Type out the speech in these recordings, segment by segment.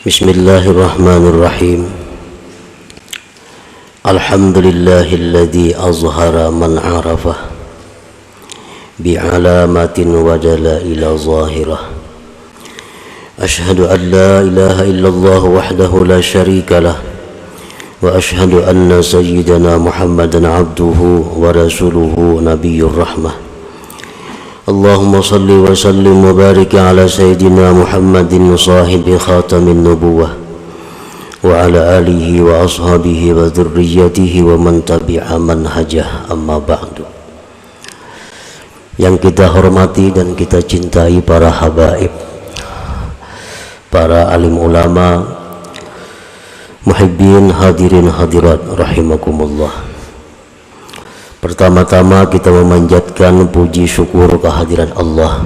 Bismillahirrahmanirrahim. Alhamdulillahilladzi azhara man arafah bi'alamatin wa dalaila zahirah. Ashhadu an la ilaha illallah wahdahu la syarika lah wa ashhadu anna sayyidana Muhammadan abduhu wa rasuluhu nabiyyur rahmah. Allahumma salli wa sallim wa barik ala sayyidina Muhammadin sahibi khatamin nubuwah wa ala alihi wa ashabihi wa dhurriyyatihi wa man tabi'a manhajah, amma ba'du. Yang kita hormati dan kita cintai para habaib, para alim ulama, muhibbin, hadirin hadirat rahimakumullah. Pertama-tama kita memanjatkan puji syukur kehadiran Allah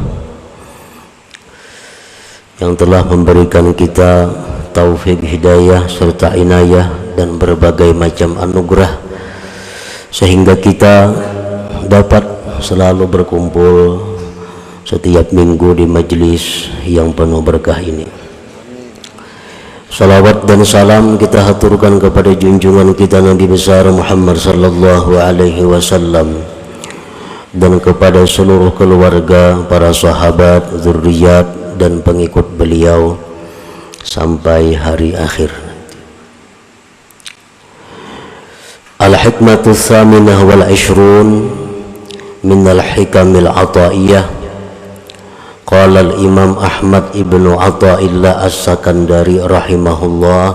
yang telah memberikan kita taufik hidayah serta inayah dan berbagai macam anugerah sehingga kita dapat selalu berkumpul setiap minggu di majelis yang penuh berkah ini. Salawat dan salam kita haturkan kepada junjungan kita Nabi besar Muhammad sallallahu alaihi wasallam dan kepada seluruh keluarga, para sahabat, zurriyat dan pengikut beliau sampai hari akhir. Al-hikmatu tsaminah wal 'ishrun min al-hikamil 'ataiyah. Qala al-Imam Ahmad ibnu Athaillah as-Sakandari rahimahullah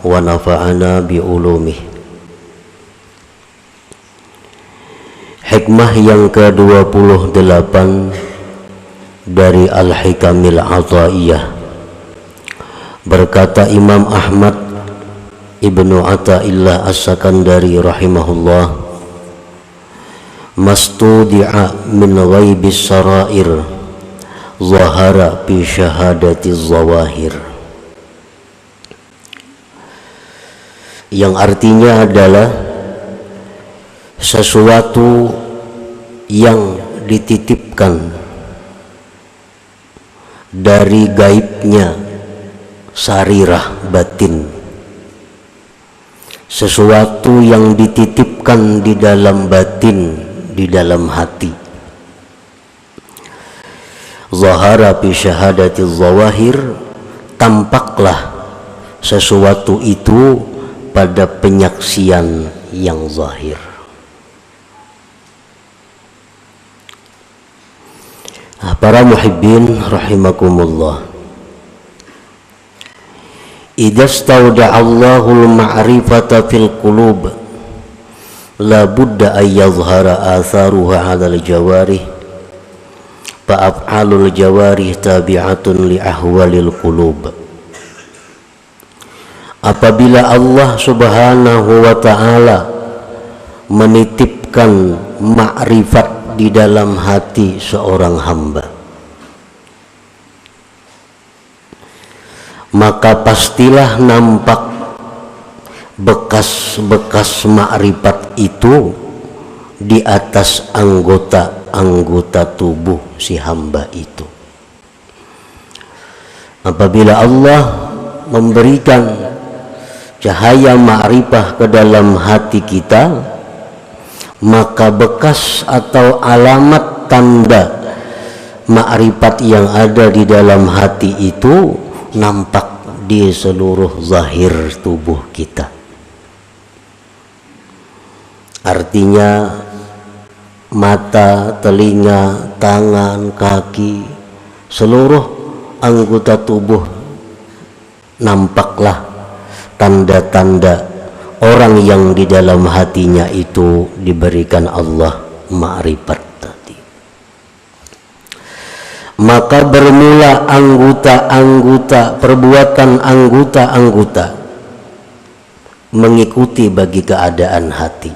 wa nafa'ana bi ulumih. Hikmah yang ke-28 dari Al-Hikamil Athaiyah. Berkata Imam Ahmad ibnu Athaillah as-Sakandari rahimahullah, mastudi'a min ghaibis sarair zahara bi syahadati zawahir, yang artinya adalah sesuatu yang dititipkan dari gaibnya sarirah batin, sesuatu yang dititipkan di dalam batin, di dalam hati. Zahara bi syahadati zawahir, tampaklah sesuatu itu pada penyaksian yang zahir. Para muhibbin rahimakumullah, idza stawda'a Allahul ma'rifata fil qulub la budda ay yadhhara atharuha 'alal jawarih fa'af'alul jawarih tabi'atun li ahwalil qulub. Apabila Allah subhanahu wa ta'ala menitipkan makrifat di dalam hati seorang hamba, maka pastilah nampak bekas-bekas makrifat itu di atas anggota tubuh si hamba itu. Apabila Allah memberikan cahaya ma'rifah ke dalam hati kita, maka bekas atau alamat tanda ma'rifat yang ada di dalam hati itu nampak di seluruh zahir tubuh kita. Artinya mata, telinga, tangan, kaki, seluruh anggota tubuh nampaklah tanda-tanda orang yang di dalam hatinya itu diberikan Allah ma'rifat tadi. Maka bermula perbuatan anggota mengikuti bagi keadaan hati.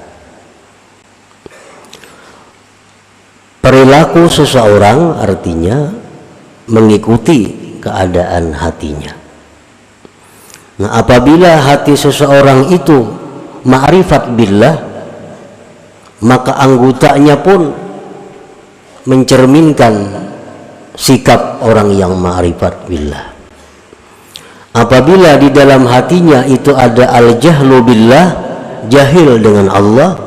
Perilaku seseorang artinya mengikuti keadaan hatinya. Nah, apabila hati seseorang itu ma'rifat billah, maka anggotanya pun mencerminkan sikap orang yang ma'rifat billah. Apabila di dalam hatinya itu ada al-jahlu billah, jahil dengan Allah,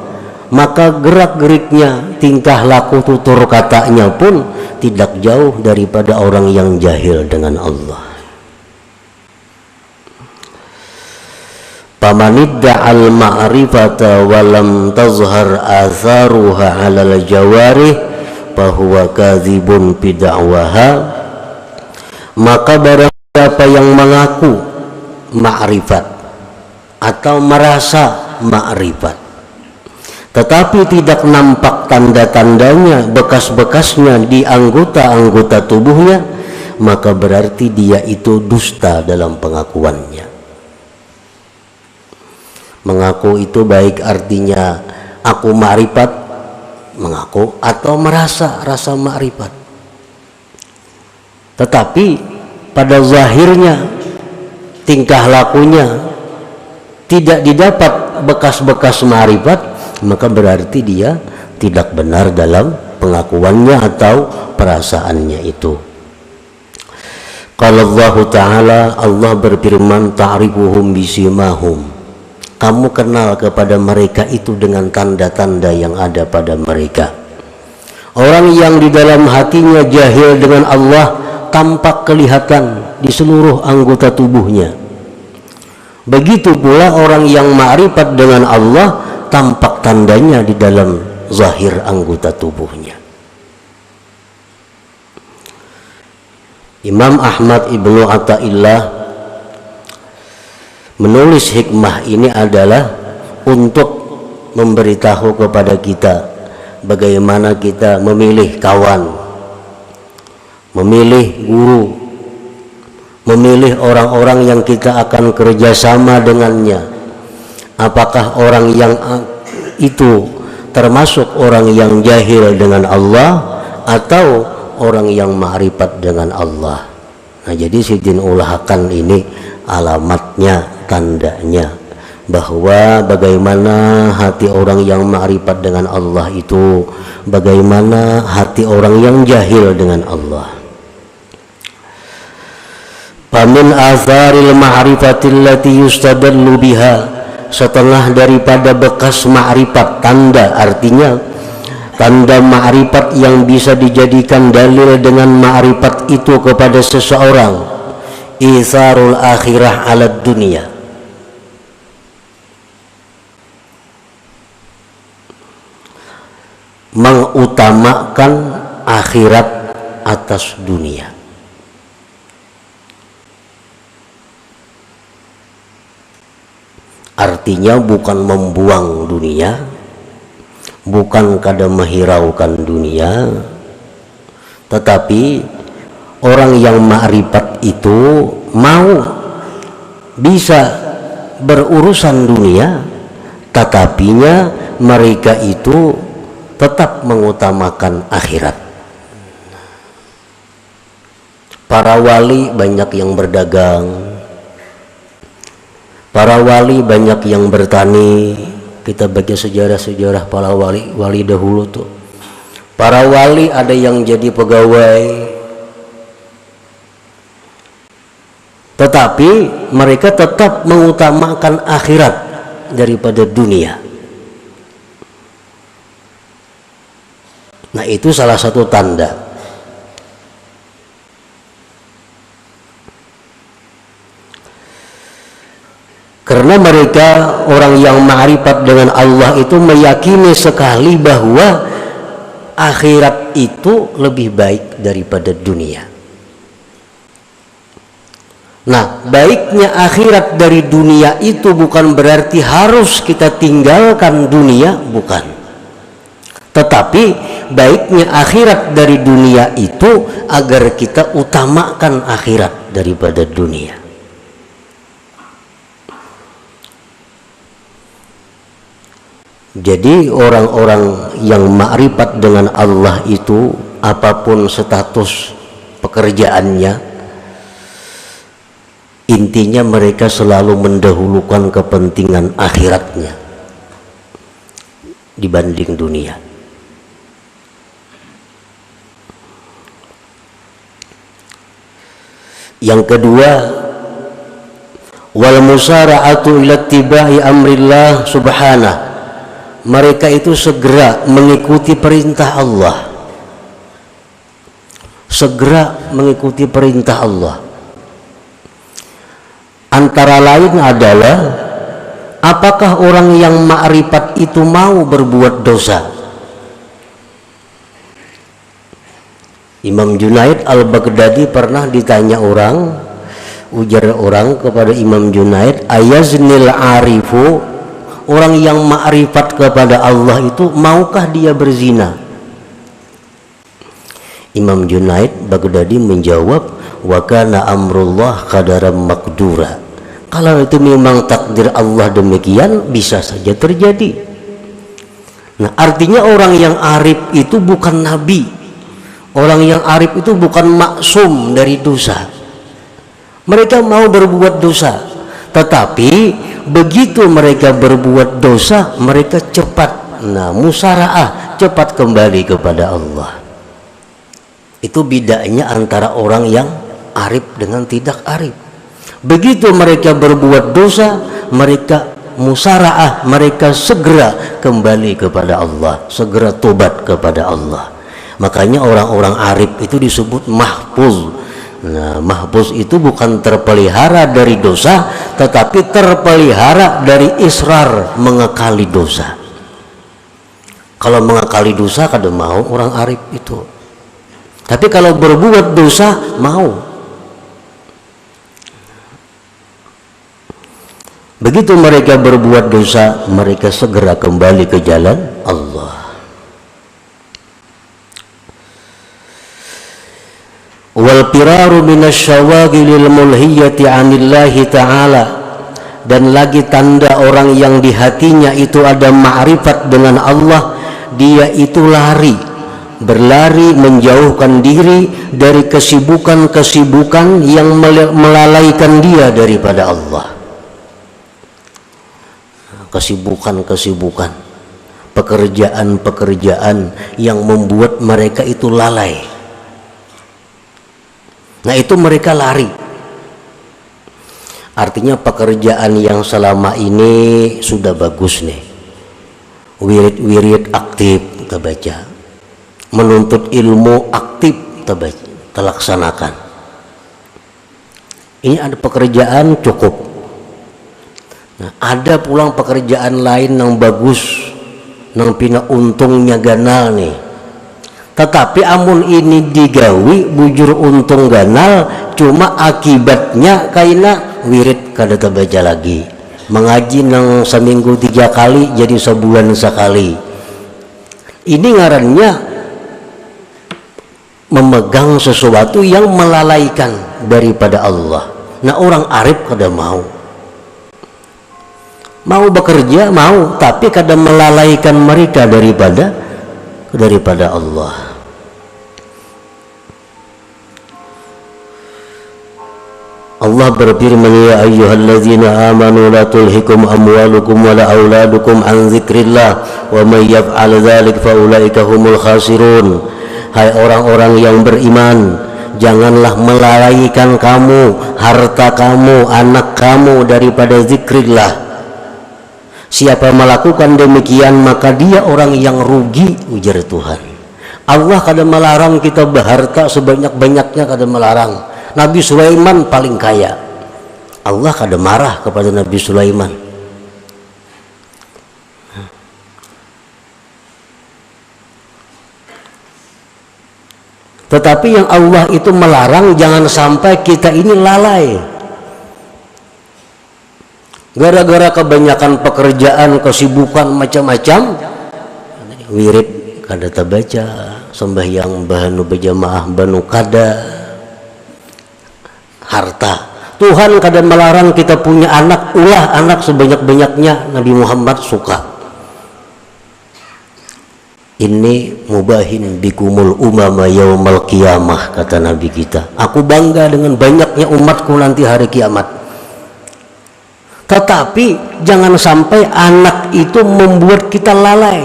maka gerak-geriknya, tingkah laku, tutur katanya pun tidak jauh daripada orang yang jahil dengan Allah. Pamanidda'al ma'rifata walam tazhar atharuha 'alal jawarih fahuwa kadzibun fi da'waha. Maka barang siapa yang mengaku ma'rifat atau merasa ma'rifat tetapi tidak nampak tanda-tandanya, bekas-bekasnya di anggota-anggota tubuhnya, maka berarti dia itu dusta dalam pengakuannya. Mengaku itu baik artinya aku ma'rifat, mengaku, atau merasa rasa ma'rifat, tetapi pada zahirnya, tingkah lakunya tidak didapat bekas-bekas ma'rifat, maka berarti dia tidak benar dalam pengakuannya atau perasaannya itu. Qala Allah Ta'ala, Allah berfirman, ta'rifuhum bisimahum, kamu kenal kepada mereka itu dengan tanda-tanda yang ada pada mereka. Orang yang di dalam hatinya jahil dengan Allah tampak kelihatan di seluruh anggota tubuhnya. Begitu pula orang yang ma'rifat dengan Allah tampak tandanya di dalam zahir anggota tubuhnya. Imam Ahmad Ibnu Athaillah menulis hikmah ini adalah untuk memberitahu kepada kita bagaimana kita memilih kawan, memilih guru, memilih orang-orang yang kita akan kerjasama dengannya. Apakah orang yang itu termasuk orang yang jahil dengan Allah atau orang yang ma'rifat dengan Allah? Nah, jadi Sidin ulahkan ini alamatnya, tandanya, bahwa bagaimana hati orang yang ma'rifat dengan Allah itu, bagaimana hati orang yang jahil dengan Allah. Famin atharil ma'rifatil lati yustadallu biha, setengah daripada bekas ma'rifat, tanda, artinya tanda ma'rifat yang bisa dijadikan dalil dengan ma'rifat itu kepada seseorang, isarul akhirah ala dunia, mengutamakan akhirat atas dunia. Artinya bukan membuang dunia, bukan kada menghiraukan dunia, tetapi orang yang ma'rifat itu mau bisa berurusan dunia, tetapinya mereka itu tetap mengutamakan akhirat. Para wali banyak yang berdagang, para wali banyak yang bertani. Kita baca sejarah-sejarah para wali dahulu tuh. Para wali ada yang jadi pegawai, tetapi mereka tetap mengutamakan akhirat daripada dunia. Nah, itu salah satu tanda. Karena mereka orang yang ma'rifat dengan Allah itu meyakini sekali bahwa akhirat itu lebih baik daripada dunia. Nah, baiknya akhirat dari dunia itu bukan berarti harus kita tinggalkan dunia, bukan. Tetapi baiknya akhirat dari dunia itu agar kita utamakan akhirat daripada dunia. Jadi orang-orang yang ma'rifat dengan Allah itu, apapun status pekerjaannya, intinya mereka selalu mendahulukan kepentingan akhiratnya dibanding dunia. Yang kedua, wal musara'atu ila ittiba'i amrillah subhanah, mereka itu segera mengikuti perintah Allah, segera mengikuti perintah Allah. Antara lain adalah apakah orang yang ma'rifat itu mau berbuat dosa. Imam Junaid al-Baghdadi pernah ditanya orang, ujar orang kepada Imam Junaid, ayaznil arifu, orang yang ma'rifat kepada Allah itu maukah dia berzina? Imam Junaid Baghdadi menjawab, wa kana amrullah qadaran maqdura, kalau itu memang takdir Allah demikian bisa saja terjadi. Nah, artinya orang yang arif itu bukan nabi, orang yang arif itu bukan maksum dari dosa. Mereka mau berbuat dosa, tetapi begitu mereka berbuat dosa mereka cepat musara'ah, cepat kembali kepada Allah. Itu bedanya antara orang yang arif dengan tidak arif. Begitu mereka berbuat dosa mereka musara'ah, mereka segera kembali kepada Allah, segera tobat kepada Allah. Makanya orang-orang arif itu disebut mahfuz. Nah, mahfuz itu bukan terpelihara dari dosa, tetapi terpelihara dari israr, mengekali dosa. Kalau mengekali dosa kada mau orang arif itu. Tapi kalau berbuat dosa mau. Begitu mereka berbuat dosa, mereka segera kembali ke jalan Allah. Wal firaru minasyawagilil mulhiyati 'anillahi ta'ala, dan lagi tanda orang yang di hatinya itu ada ma'rifat dengan Allah, dia itu berlari menjauhkan diri dari kesibukan-kesibukan yang melalaikan dia daripada Allah. Kesibukan-kesibukan, pekerjaan-pekerjaan yang membuat mereka itu lalai. Nah, itu mereka lari. Artinya pekerjaan yang selama ini sudah bagus nih, wirid-wirid aktif kita baca, menuntut ilmu aktif kita laksanakan. Ini ada pekerjaan cukup. Nah, ada pulang pekerjaan lain yang bagus, yang pina untungnya ganal nih. Tetapi amun ini digawi bujur untung ganal, cuma akibatnya kaina wirid kada terbaca lagi, mengaji nang seminggu 3 kali jadi sebulan sekali. Ini ngarannya memegang sesuatu yang melalaikan daripada Allah. Nah, orang arif kada mau bekerja, mau, tapi kada melalaikan mereka daripada Allah. Allah berfirman, ya ayyuhalladzina amanu la tulhikum amwalukum wala auladukum an dzikrillah wa may yaf'al dzalik fa ulaika humul khasirun. Hai orang-orang yang beriman, janganlah melalaikan kamu harta kamu, anak kamu daripada zikrillah. Siapa melakukan demikian maka dia orang yang rugi, ujar Tuhan. Allah kada melarang kita berharta sebanyak-banyaknya, kada melarang. Nabi Sulaiman paling kaya, Allah kada marah kepada Nabi Sulaiman. Tetapi yang Allah itu melarang jangan sampai kita ini lalai. Gara-gara kebanyakan pekerjaan, kesibukan macam-macam, wirid kada terbaca, sembahyang bahanu berjamaah banu kada, harta. Tuhan kada melarang kita punya anak, ulah anak sebanyak-banyaknya. Nabi Muhammad suka. Ini mubahin bikumul umama yaumal qiyamah, kata Nabi kita. Aku bangga dengan banyaknya umatku nanti hari kiamat. Tetapi jangan sampai anak itu membuat kita lalai.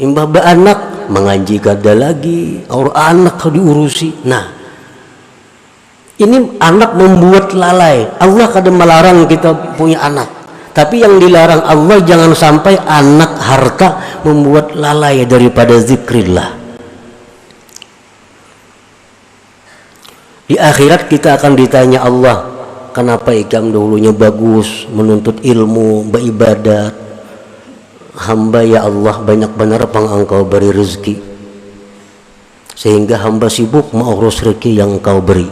Imbah anak mengaji kada lagi, orang anak diurusi. Nah, Ini anak membuat lalai. Allah kadang melarang kita punya anak, tapi yang dilarang Allah jangan sampai anak harta membuat lalai daripada zikrillah. Di akhirat kita akan ditanya Allah, kenapa ikam dahulunya bagus menuntut ilmu, beribadat. Hamba ya Allah banyak benar pang engkau beri rezeki, sehingga hamba sibuk mengurus rezeki yang engkau beri.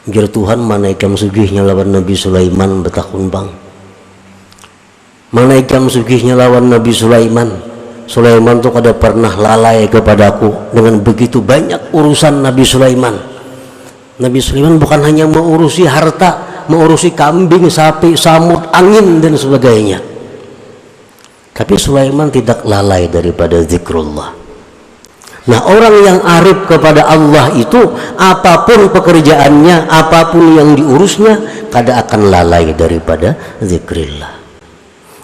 Ujar Tuhan, mana ikam sugihnya lawan Nabi Sulaiman betakun bang. Mana ikam sugihnya lawan Nabi Sulaiman. Sulaiman tuh kada pernah lalai kepadaku dengan begitu banyak urusan Nabi Sulaiman. Nabi Sulaiman bukan hanya mengurusi harta, mengurusi kambing, sapi, samud, angin dan sebagainya. Tapi Sulaiman tidak lalai daripada zikrullah. Nah, orang yang arif kepada Allah itu apapun pekerjaannya, apapun yang diurusnya, kada akan lalai daripada zikrillah.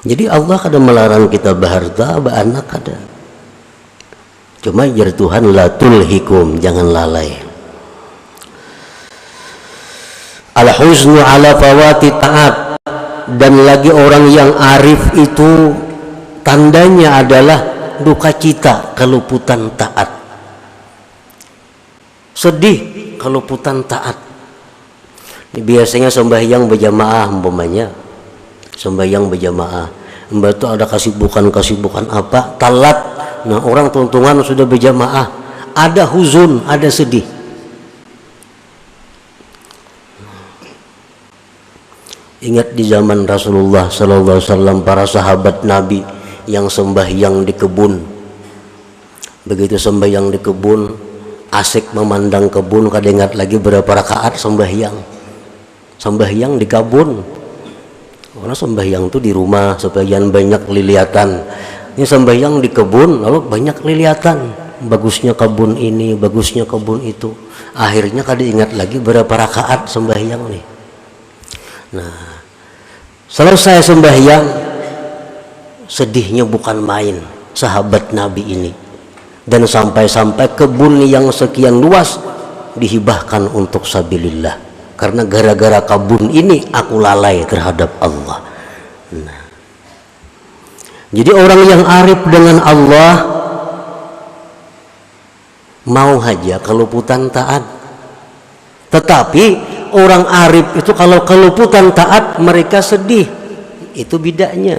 Jadi Allah kada melarang kita berharta, beranak kada. Cuma jar Tuhan la tulhikum, jangan lalai. Al-huznu ala fawati ta'at, dan lagi orang yang arif itu tandanya adalah duka cita keluputan taat, sedih keluputan taat. Biasanya sembahyang berjamaah, umpamanya sembahyang berjamaah, mbak itu ada kesibukan apa, talat. Nah, orang tuntungan sudah berjamaah, ada huzun, ada sedih. Ingat di zaman Rasulullah sallallahu alaihi wasallam, para sahabat Nabi yang sembahyang di kebun. Begitu sembahyang di kebun, asik memandang kebun, kada ingat lagi berapa rakaat sembahyang. Sembahyang di kebun. Orang sembahyang tuh di rumah, sebagian banyak liliatan. Ini sembahyang di kebun, lalu banyak liliatan. Bagusnya kebun ini, bagusnya kebun itu. Akhirnya kada ingat lagi berapa rakaat sembahyang nih. Nah, selesai sembahyang, sedihnya bukan main sahabat Nabi ini, dan sampai-sampai kebun yang sekian luas dihibahkan untuk sabilillah, karena gara-gara kebun ini aku lalai terhadap Allah. Nah, jadi orang yang arif dengan Allah mau haja keluputan taat. Tetapi orang arif itu kalau keluputan taat mereka sedih. Itu bedanya.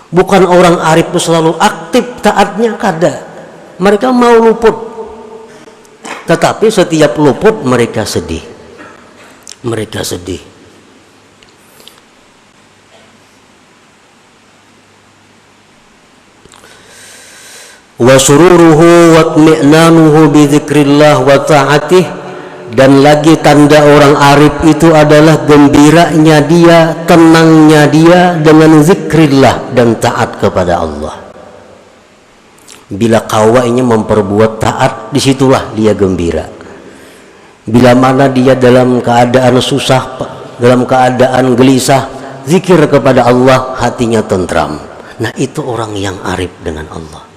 Bukan orang arif itu selalu aktif taatnya, kada. Mereka mau luput, tetapi setiap luput mereka sedih. Mereka sedih. Wa sururuhu wa tmi'nanuhu bi dzikrillah wa ta'atih. Dan lagi tanda orang arif itu adalah gembiranya dia, tenangnya dia dengan zikrillah dan taat kepada Allah. Bila kawainya memperbuat taat, disitulah dia gembira. Bila mana dia dalam keadaan susah, dalam keadaan gelisah, zikir kepada Allah, hatinya tentram. Nah, itu orang yang arif dengan Allah.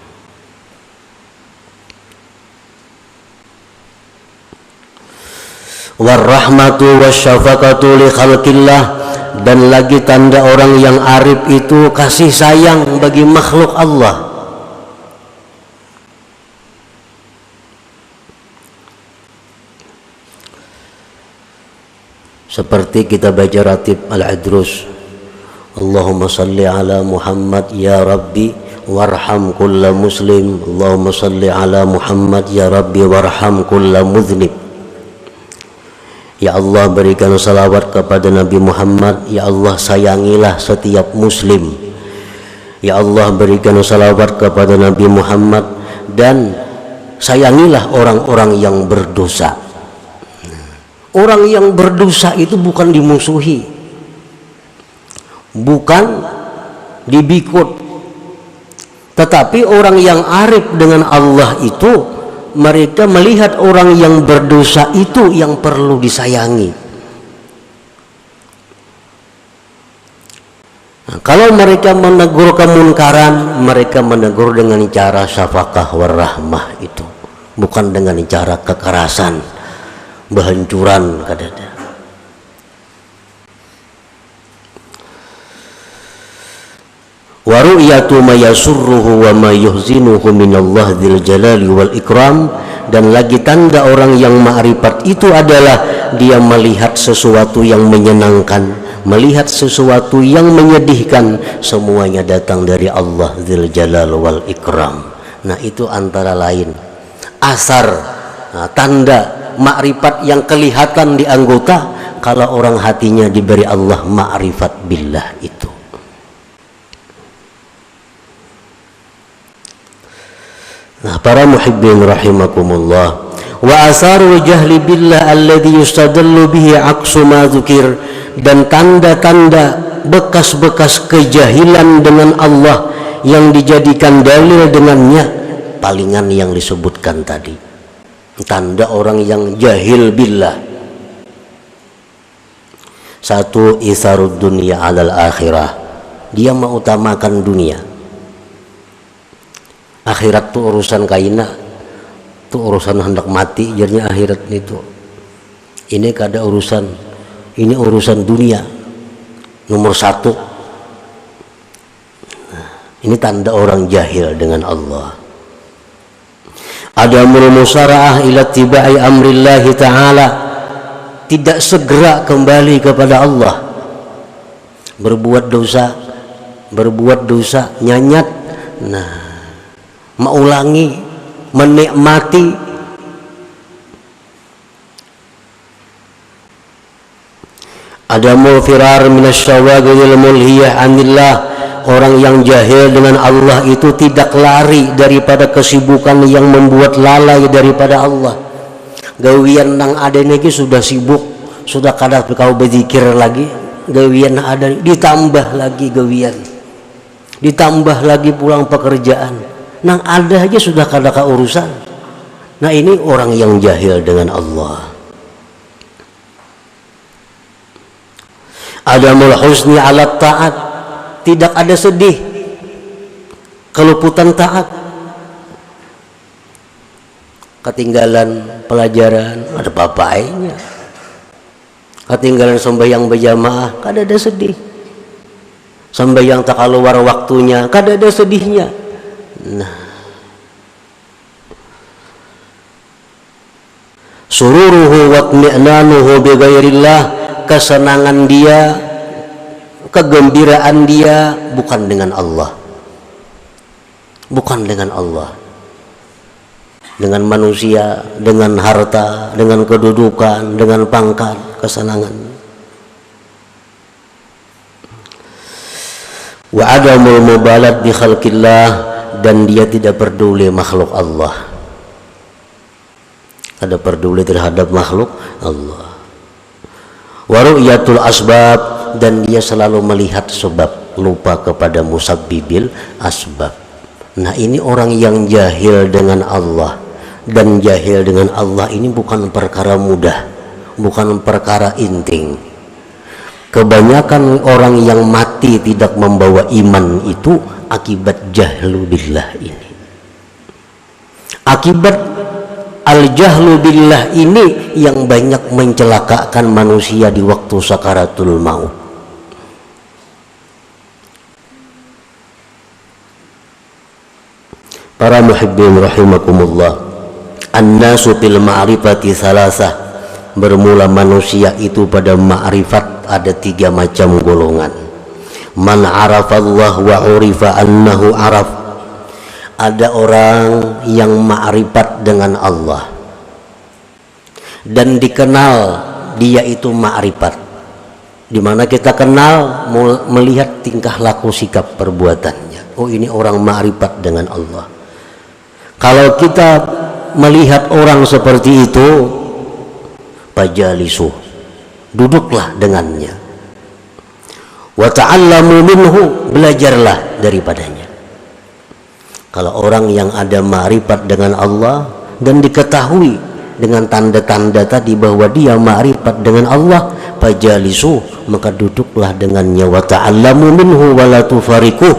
Warahmatu wasyafaqatu li khalqillah, dan lagi tanda orang yang arif itu kasih sayang bagi makhluk Allah. Seperti kita baca ratib al-Idrus, Allahumma salli ala Muhammad ya Rabbi warham kulla muslim, Allahumma salli ala Muhammad ya Rabbi warham kulla mudhnib. Ya Allah, berikan salawat kepada Nabi Muhammad. Ya Allah, sayangilah setiap muslim. Ya Allah, berikan salawat kepada Nabi Muhammad, dan sayangilah orang-orang yang berdosa. Orang yang berdosa itu bukan dimusuhi, bukan dibikut, tetapi orang yang arif dengan Allah itu mereka melihat orang yang berdosa itu yang perlu disayangi. Nah, kalau mereka menegur kemunkaran, mereka menegur dengan cara syafaqah warahmah, itu bukan dengan cara kekerasan, Bahancuran kadada. Wa ru'yatu ma yasurruhu wa ma yuhzinuhu minallah dzil jalali wal ikram, dan lagi tanda orang yang ma'rifat itu adalah dia melihat sesuatu yang menyenangkan, melihat sesuatu yang menyedihkan, semuanya datang dari Allah dzil jalal wal ikram. Nah, itu antara lain asar, tanda ma'rifat yang kelihatan di anggota kalau orang hatinya diberi Allah ma'rifat billah itu. Nah, para muhibbin rahimakumullah, wa asarul jahli billah alladhi yustadallu bihi aqsu ma dzukir, dan tanda-tanda bekas-bekas kejahilan dengan Allah yang dijadikan dalil dengannya, palingan yang disebutkan tadi. Tanda orang yang jahil billah. Satu, isarud dunia alal akhirah, dia mengutamakan dunia. Akhirat tuh urusan kaina, tuh urusan hendak mati, jadinya akhirat itu. Ini kada urusan, ini urusan dunia nomor satu. Nah, ini tanda orang jahil dengan Allah. Adamul musara'ah ila tibai amrillahi ta'ala, tidak segera kembali kepada Allah. Berbuat dosa, nyanyat, nah, mengulangi, menikmati. Adamul firar minasyawagil mulhiyah anillah, orang yang jahil dengan Allah itu tidak lari daripada kesibukan yang membuat lalai daripada Allah. Gawian nang ada lagi sudah sibuk, sudah kada kau berzikir lagi, gawian ada ditambah lagi gawian, ditambah lagi pulang pekerjaan. Nang ada aja sudah kada urusan. Nah, ini orang yang jahil dengan Allah. Adamul husni ala ta'at, tidak ada sedih keluputan taat. Ketinggalan pelajaran ada papainya, ketinggalan sembahyang berjamaah kada ada sedih, sembahyang tak keluar waktunya kada ada sedihnya. Nah, sururuhu wa tmi'nanuhu bi ghairillah, kesenangan dia, kegembiraan dia bukan dengan Allah, bukan dengan Allah, dengan manusia, dengan harta, dengan kedudukan, dengan pangkat, kesenangan. Wa adamul mubalat bi khalqillah, dan dia tidak peduli makhluk Allah, ada peduli terhadap makhluk Allah. Wa ru'yatul asbab, dan dia selalu melihat sebab, lupa kepada musabbibil asbab. Nah, ini orang yang jahil dengan Allah, dan jahil dengan Allah ini bukan perkara mudah, bukan perkara inting. Kebanyakan orang yang mati tidak membawa iman itu akibat jahlu billah ini. Akibat al-jahlu billah ini yang banyak mencelakakan manusia di waktu sakaratul maut. Para muhibbin rahimakumullah, an-nasu fil ma'rifati salasah, bermula manusia itu pada ma'rifat ada 3 macam golongan. Man arafallah wa urifa annahu araf, ada orang yang ma'rifat dengan Allah dan dikenal dia itu ma'rifat, dimana kita kenal melihat tingkah laku sikap perbuatannya. Oh, ini orang ma'rifat dengan Allah. Kalau kita melihat orang seperti itu, fajalisu, duduklah dengannya, wa ta'allamu minhu, belajarlah daripadanya. Kalau orang yang ada ma'rifat dengan Allah dan diketahui dengan tanda-tanda tadi bahwa dia ma'rifat dengan Allah, fajalisu, maka duduklah dengannya, wa ta'allamu minhu wa la tufariquh,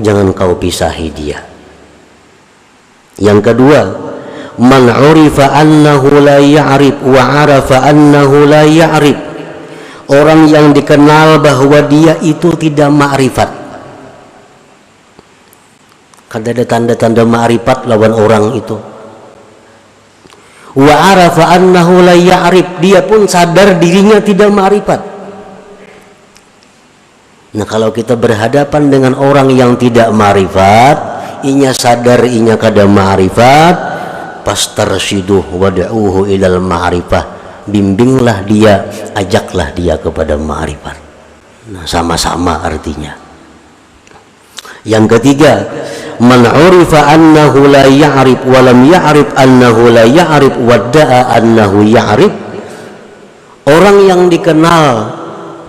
jangan kau pisahi dia. Yang kedua, Man 'urifa annahu la ya'rif wa 'arafa annahu la ya'rif. Orang yang dikenal bahwa dia itu tidak ma'rifat. Kan ada tanda-tanda ma'rifat lawan orang itu. Wa 'arafa annahu la ya'rif, dia pun sadar dirinya tidak ma'rifat. Nah, kalau kita berhadapan dengan orang yang tidak ma'rifat, inya sadar inya kada ma'rifat, fastarshiduh wad'uhu ilal ma'rifah, bimbinglah dia, ajaklah dia kepada ma'rifat. Nah, sama-sama artinya. Yang ketiga, man 'urifa annahu la ya'rif wa lam ya'rif annahu la ya'rif wadda'a annahu ya'rif. Orang yang dikenal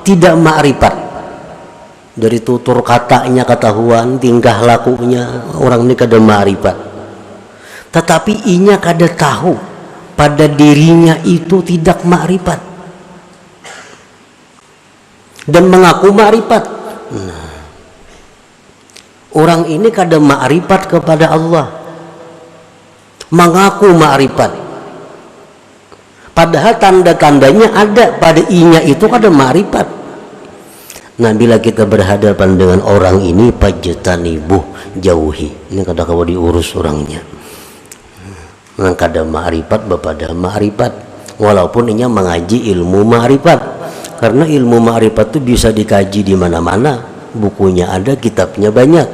tidak ma'rifat, dari tutur katanya ketahuan, tingkah lakunya orang ini kada ma'rifat, tetapi inya kada tahu pada dirinya itu tidak ma'rifat dan mengaku ma'rifat. Nah, orang ini kada ma'rifat kepada Allah, mengaku ma'rifat, padahal tanda-tandanya ada pada inya itu kada ma'rifat. Nah, bila kita berhadapan dengan orang ini, fajtanibuh, jauhi. Ini kada kawa diurus orangnya. Nah, kada ma'rifat bapada ma'rifat, walaupun inya mengaji ilmu ma'rifat, karena ilmu ma'rifat itu bisa dikaji di mana-mana, bukunya ada, kitabnya banyak.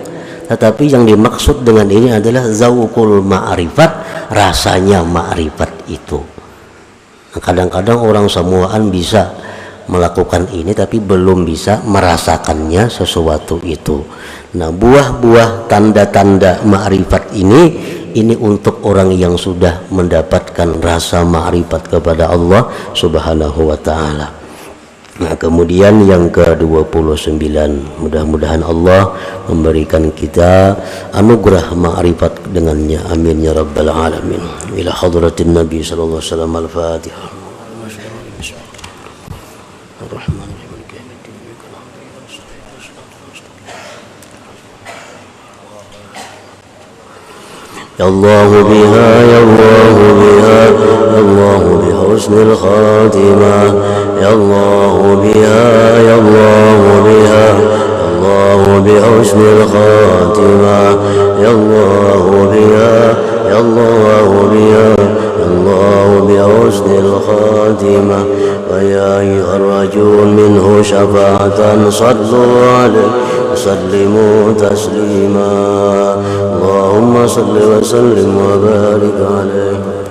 Tetapi yang dimaksud dengan ini adalah zauqul ma'rifat, rasanya ma'rifat itu. Nah, kadang-kadang orang semuaan bisa melakukan ini tapi belum bisa merasakannya sesuatu itu. Nah, buah-buah tanda-tanda ma'rifat ini untuk orang yang sudah mendapatkan rasa ma'rifat kepada Allah Subhanahu wa ta'ala. Nah, kemudian yang ke-29, mudah-mudahan Allah memberikan kita anugerah ma'rifat dengannya, amin ya rabbal alamin. Ila hadratin Nabi sallallahu alaihi wasallam. Al-Fatihah. Ya Allah biha, ya Allah biha, ya Allah bihusnil khatimah. Ya Allah biha, ya Allah biha, ya Allah bihusnil khatimah. Ya Allah biha, ya Allah biha, ya Allah bihusnil khatimah. Wa ya ayyuhar rajul minhu syafa'atan sallu alaihi وسلموا تسليما اللهم صل وسلم وبارك عليه.